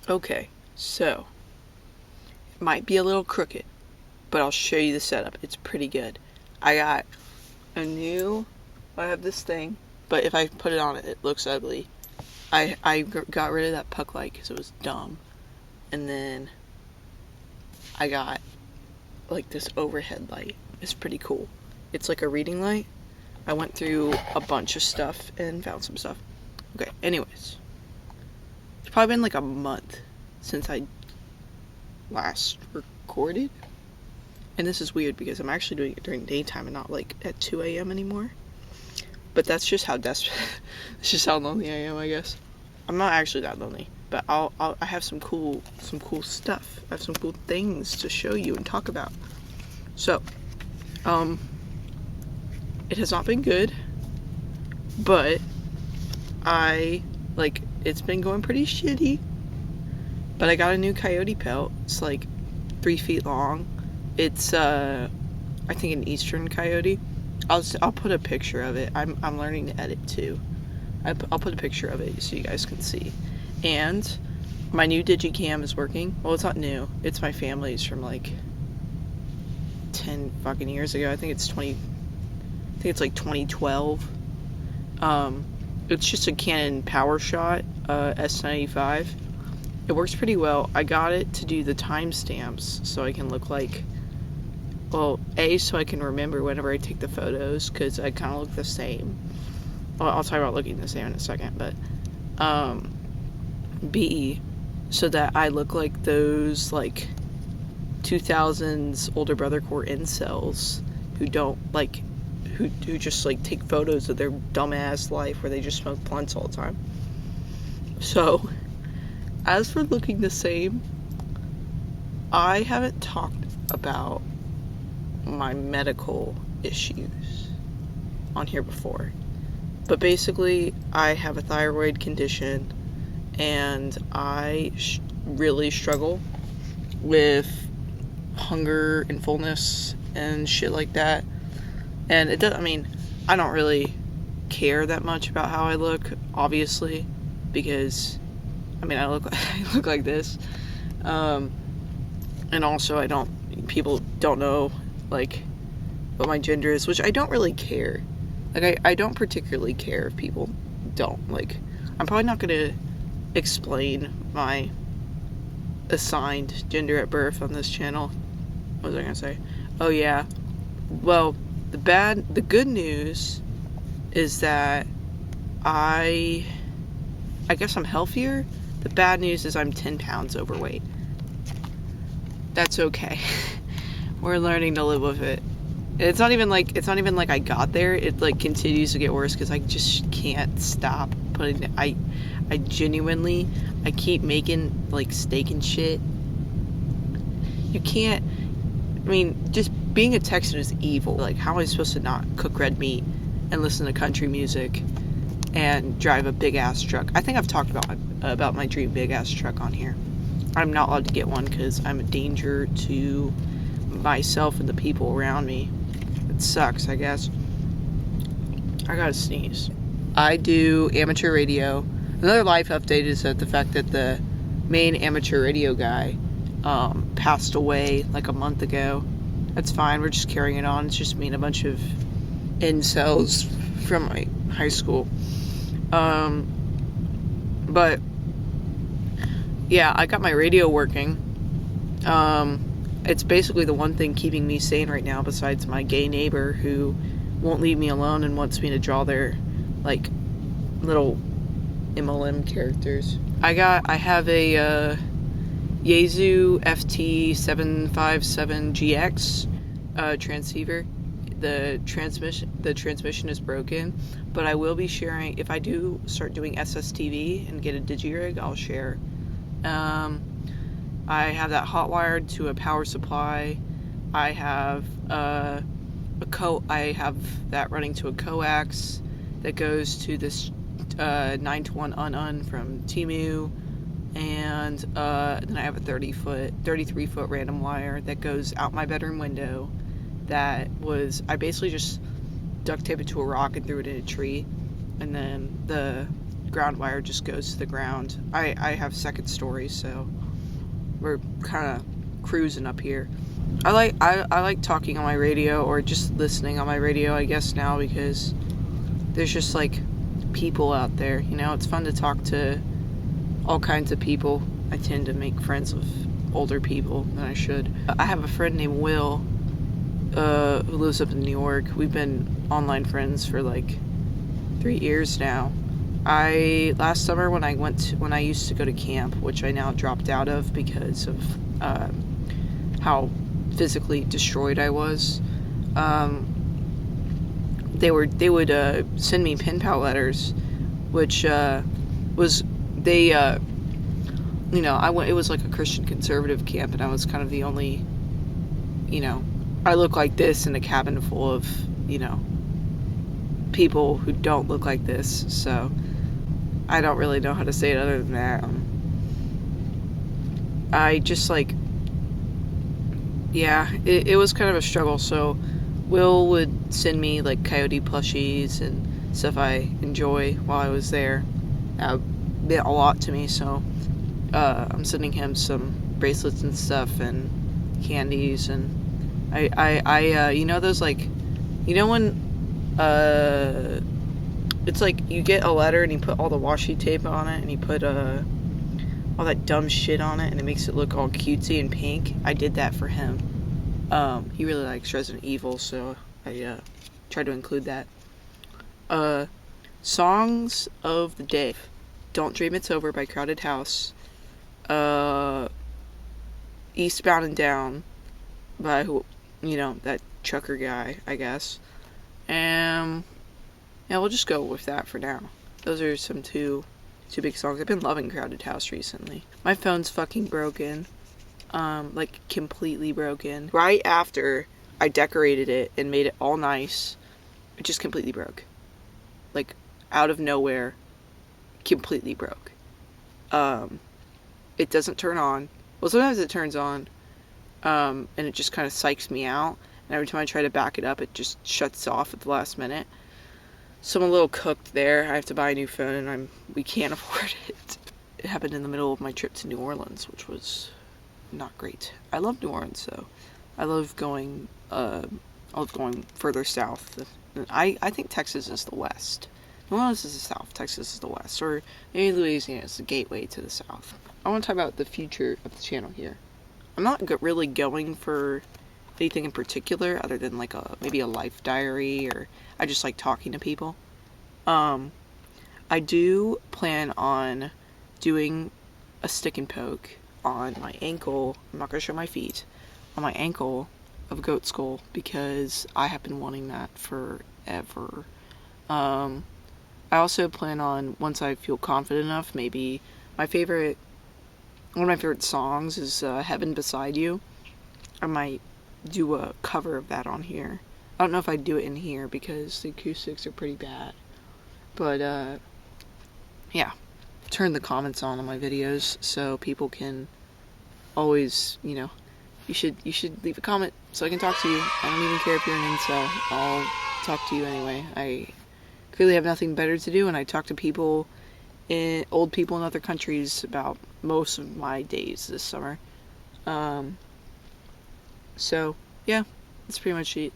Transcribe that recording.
Okay, so it might be a little crooked, but I'll show you the setup. It's pretty good. I got I have this thing, but if I put it on it looks ugly. I got rid of that puck light because it was dumb. And then I got like this overhead light. It's pretty cool. It's like a reading light. I went through a bunch of stuff and found some stuff. Okay, anyways. It's probably been like a month since I last recorded. And this is weird because I'm actually doing it during daytime and not like at 2 a.m. anymore. But that's just how desperate, it's just how lonely I am, I guess. I'm not actually that lonely, but I have some cool stuff. I have some cool things to show you and talk about. So, it has not been good, but it's been going pretty shitty. But I got a new coyote pelt. It's like 3 feet long. It's I think an eastern coyote. I'll put a picture of it. I'm learning to edit too. I'll put a picture of it so you guys can see. And my new digicam is working. Well, it's not new. It's my family's from like 10 fucking years ago. I think it's like 2012. It's just a Canon PowerShot S95. It works pretty well. I got it to do the timestamps so I can look like, well, A, so I can remember whenever I take the photos, because I kind of look the same. Well, I'll talk about looking the same in a second, but B, so that I look like those like 2000s older brother core incels who don't like, who just like take photos of their dumbass life where they just smoke blunts all the time. So, as for looking the same, I haven't talked about my medical issues on here before. But basically, I have a thyroid condition, and I really struggle with hunger and fullness and shit like that. And it does, I mean, I don't really care that much about how I look, obviously, because, I mean, I look like this. And also, people don't know, like, what my gender is, which I don't really care. Like, I don't particularly care if people don't. Like, I'm probably not gonna explain my assigned gender at birth on this channel. What was I gonna say? Oh, yeah. Well, the good news is that I guess I'm healthier. The bad news is I'm 10 pounds overweight. That's okay. We're learning to live with it. It's not even like I got there. It like continues to get worse because I just can't stop putting. I genuinely, I keep making like steak and shit. You can't. I mean, just being a Texan is evil. Like, how am I supposed to not cook red meat and listen to country music and drive a big ass truck? I think I've talked about my dream big ass truck on here. I'm not allowed to get one because I'm a danger to myself and the people around me. It sucks, I guess. I gotta sneeze. I do amateur radio. Another life update is that the fact that the main amateur radio guy passed away like a month ago. That's fine, we're just carrying it on. It's just me and a bunch of incels from my high school. But yeah, I got my radio working. It's basically the one thing keeping me sane right now, besides my gay neighbor who won't leave me alone and wants me to draw their like little MLM characters. I have a Yaesu FT757GX transceiver. The transmission is broken, but I will be sharing, if I do start doing SSTV and get a digi-rig, I'll share. I have that hot wired to a power supply. I have I have that running to a coax that goes to this 9-to-1 un from Temu, and then I have a 33-foot random wire that goes out my bedroom window. I basically just duct taped it to a rock and threw it in a tree, and then the ground wire just goes to the ground. I have second story, so we're kind of cruising up here. I like talking on my radio, or just listening on my radio, I guess, now, because there's just like people out there, you know. It's fun to talk to all kinds of people. I tend to make friends with older people than I should. I have a friend named Will who lives up in New York. We've been online friends for like 3 years now. Last summer when I used to go to camp, which I now dropped out of because of how physically destroyed I was, they would send me pen pal letters, which it was like a Christian conservative camp, and I was kind of the only, I look like this in a cabin full of, people who don't look like this, so I don't really know how to say it other than that. I just it was kind of a struggle. So Will would send me like coyote plushies and stuff I enjoy while I was there. It meant a lot to me, so I'm sending him some bracelets and stuff and candies, and I those, like, when it's like you get a letter and you put all the washi tape on it and you put all that dumb shit on it and it makes it look all cutesy and pink. I did that for him. He really likes Resident Evil, so I tried to include that. Songs of the day: Don't Dream It's Over by Crowded House, Eastbound and Down by that trucker guy, I guess. And yeah, we'll just go with that for now. Those are some two big songs. I've been loving Crowded House recently. My phone's fucking broken. Like completely broken. Right after I decorated it and made it all nice, it just completely broke. Like out of nowhere, completely broke. It doesn't turn on. Well, sometimes it turns on, and it just kind of psychs me out. And every time I try to back it up, it just shuts off at the last minute. So I'm a little cooked there. I have to buy a new phone, and we can't afford it. It happened in the middle of my trip to New Orleans, which was not great. I love New Orleans, though. I love going further south. I think Texas is the west. New Orleans is the south. Texas is the west. Or maybe Louisiana is the gateway to the south. I want to talk about the future of the channel here. I'm not really going for anything in particular other than like maybe a life diary, or I just like talking to people. I do plan on doing a stick and poke on my ankle. I'm not going to show my feet. On my ankle of a goat skull, because I have been wanting that forever. I also plan on, once I feel confident enough, maybe one of my favorite songs is Heaven Beside You. I might do a cover of that on here. I don't know if I'd do it in here because the acoustics are pretty bad. But, yeah. Turn the comments on my videos so people can always, you should leave a comment so I can talk to you. I don't even care if you're an incel. I'll talk to you anyway. I clearly have nothing better to do, and I talk to old people in other countries about most of my days this summer. So, yeah, that's pretty much it.